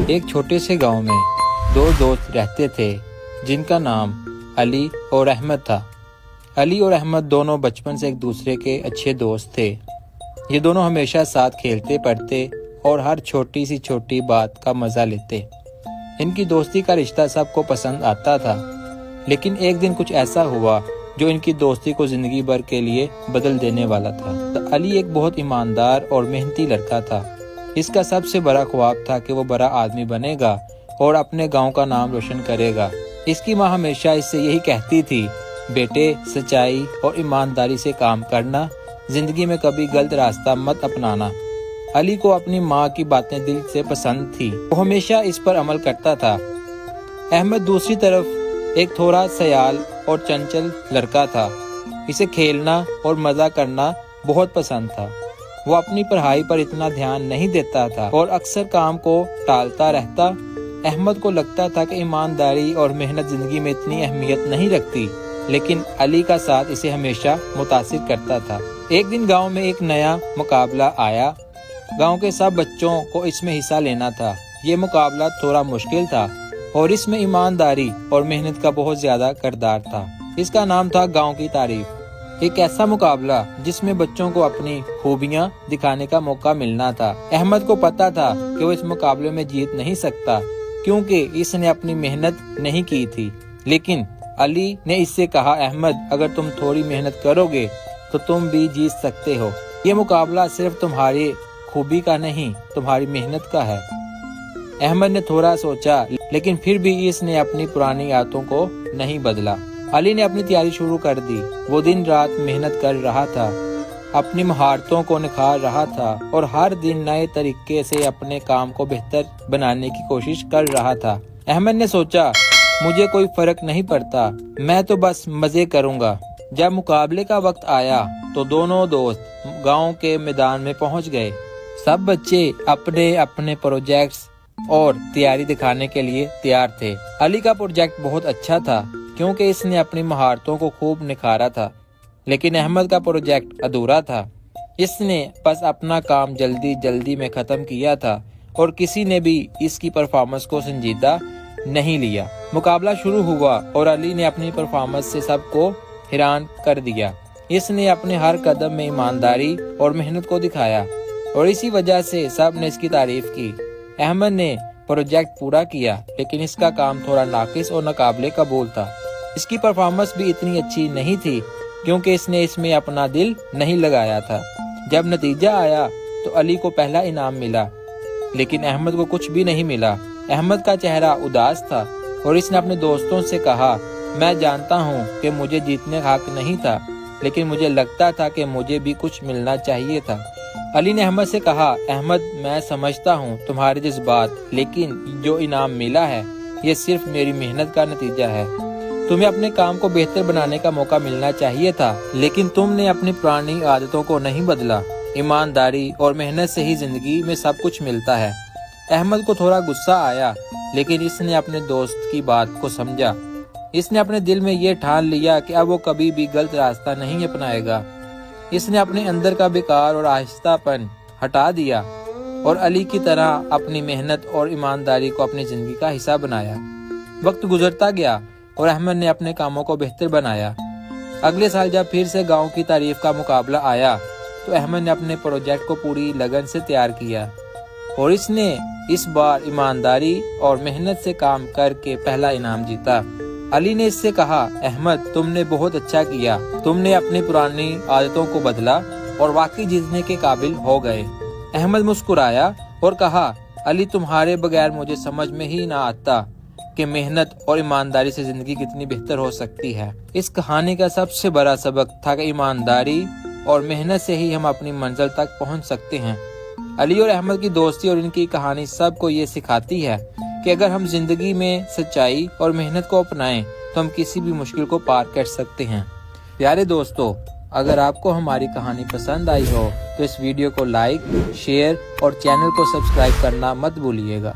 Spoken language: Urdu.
ایک چھوٹے سے گاؤں میں دو دوست رہتے تھے جن کا نام علی اور احمد تھا۔ علی اور احمد دونوں بچپن سے ایک دوسرے کے اچھے دوست تھے۔ یہ دونوں ہمیشہ ساتھ کھیلتے پڑھتے اور ہر چھوٹی سی چھوٹی بات کا مزہ لیتے۔ ان کی دوستی کا رشتہ سب کو پسند آتا تھا، لیکن ایک دن کچھ ایسا ہوا جو ان کی دوستی کو زندگی بھر کے لیے بدل دینے والا تھا۔ علی ایک بہت ایماندار اور محنتی لڑکا تھا۔ اس کا سب سے بڑا خواب تھا کہ وہ بڑا آدمی بنے گا اور اپنے گاؤں کا نام روشن کرے گا۔ اس کی ماں ہمیشہ اس سے یہی کہتی تھی، بیٹے سچائی اور ایمانداری سے کام کرنا، زندگی میں کبھی غلط راستہ مت اپنانا۔ علی کو اپنی ماں کی باتیں دل سے پسند تھی، وہ ہمیشہ اس پر عمل کرتا تھا۔ احمد دوسری طرف ایک تھوڑا سیال اور چنچل لڑکا تھا۔ اسے کھیلنا اور مزہ کرنا بہت پسند تھا۔ وہ اپنی پڑھائی پر اتنا دھیان نہیں دیتا تھا اور اکثر کام کو ٹالتا رہتا۔ احمد کو لگتا تھا کہ ایمانداری اور محنت زندگی میں اتنی اہمیت نہیں رکھتی، لیکن علی کا ساتھ اسے ہمیشہ متاثر کرتا تھا۔ ایک دن گاؤں میں ایک نیا مقابلہ آیا۔ گاؤں کے سب بچوں کو اس میں حصہ لینا تھا۔ یہ مقابلہ تھوڑا مشکل تھا اور اس میں ایمانداری اور محنت کا بہت زیادہ کردار تھا۔ اس کا نام تھا گاؤں کی تعریف۔ ایک ایسا مقابلہ جس میں بچوں کو اپنی خوبیاں دکھانے کا موقع ملنا تھا۔ احمد کو پتا تھا کہ وہ اس مقابلے میں جیت نہیں سکتا کیونکہ اس نے اپنی محنت نہیں کی تھی، لیکن علی نے اس سے کہا، احمد اگر تم تھوڑی محنت کرو گے تو تم بھی جیت سکتے ہو۔ یہ مقابلہ صرف تمہاری خوبی کا نہیں، تمہاری محنت کا ہے۔ احمد نے تھوڑا سوچا، لیکن پھر بھی اس نے اپنی پرانی عادتوں کو نہیں بدلا۔ علی نے اپنی تیاری شروع کر دی۔ وہ دن رات محنت کر رہا تھا، اپنی مہارتوں کو نکھار رہا تھا اور ہر دن نئے طریقے سے اپنے کام کو بہتر بنانے کی کوشش کر رہا تھا۔ احمد نے سوچا، مجھے کوئی فرق نہیں پڑتا، میں تو بس مزے کروں گا۔ جب مقابلے کا وقت آیا تو دونوں دوست گاؤں کے میدان میں پہنچ گئے۔ سب بچے اپنے اپنے پروجیکٹس اور تیاری دکھانے کے لیے تیار تھے۔ علی کا پروجیکٹ بہت اچھا تھا کیونکہ اس نے اپنی مہارتوں کو خوب نکھارا تھا، لیکن احمد کا پروجیکٹ ادھورا تھا۔ اس نے بس اپنا کام جلدی میں ختم کیا تھا اور کسی نے بھی اس کی پرفارمنس کو سنجیدہ نہیں لیا۔ مقابلہ شروع ہوا اور علی نے اپنی پرفارمنس سے سب کو حیران کر دیا۔ اس نے اپنے ہر قدم میں ایمانداری اور محنت کو دکھایا اور اسی وجہ سے سب نے اس کی تعریف کی۔ احمد نے پروجیکٹ پورا کیا، لیکن اس کا کام تھوڑا ناقص اور ناقابل قبول تھا۔ اس کی پرفارمنس بھی اتنی اچھی نہیں تھی کیونکہ اس نے اس میں اپنا دل نہیں لگایا تھا۔ جب نتیجہ آیا تو علی کو پہلا انعام ملا، لیکن احمد کو کچھ بھی نہیں ملا۔ احمد کا چہرہ اداس تھا اور اس نے اپنے دوستوں سے کہا، میں جانتا ہوں کہ مجھے جیتنے کا حق نہیں تھا، لیکن مجھے لگتا تھا کہ مجھے بھی کچھ ملنا چاہیے تھا۔ علی نے احمد سے کہا، احمد میں سمجھتا ہوں تمہارے جذبات، لیکن جو انعام ملا ہے یہ صرف میری محنت کا نتیجہ ہے۔ تمہیں اپنے کام کو بہتر بنانے کا موقع ملنا چاہیے تھا، لیکن تم نے اپنی پرانی عادتوں کو نہیں بدلا۔ ایمانداری اور محنت سے ہی زندگی میں سب کچھ ملتا ہے۔ احمد کو تھوڑا غصہ آیا، لیکن اس نے اپنے دوست کی بات کو سمجھا۔ اس نے اپنے دل میں یہ ٹھان لیا کہ اب وہ کبھی بھی غلط راستہ نہیں اپنائے گا۔ اس نے اپنے اندر کا بیکار اور آہستہ پن ہٹا دیا اور علی کی طرح اپنی محنت اور ایمانداری کو اپنی زندگی کا حصہ بنایا۔ وقت گزرتا گیا اور احمد نے اپنے کاموں کو بہتر بنایا۔ اگلے سال جب پھر سے گاؤں کی تعریف کا مقابلہ آیا تو احمد نے اپنے پروجیکٹ کو پوری لگن سے تیار کیا اور اس نے اس بار ایمانداری اور محنت سے کام کر کے پہلا انعام جیتا۔ علی نے اس سے کہا، احمد تم نے بہت اچھا کیا، تم نے اپنی پرانی عادتوں کو بدلا اور واقعی جیتنے کے قابل ہو گئے۔ احمد مسکرایا اور کہا، علی تمہارے بغیر مجھے سمجھ میں ہی نہ آتا کہ محنت اور ایمانداری سے زندگی کتنی بہتر ہو سکتی ہے۔ اس کہانی کا سب سے بڑا سبق تھا کہ ایمانداری اور محنت سے ہی ہم اپنی منزل تک پہنچ سکتے ہیں۔ علی اور احمد کی دوستی اور ان کی کہانی سب کو یہ سکھاتی ہے کہ اگر ہم زندگی میں سچائی اور محنت کو اپنائیں تو ہم کسی بھی مشکل کو پار کر سکتے ہیں۔ پیارے دوستو، اگر آپ کو ہماری کہانی پسند آئی ہو تو اس ویڈیو کو لائک، شیئر اور چینل کو سبسکرائب کرنا مت بھولیے گا۔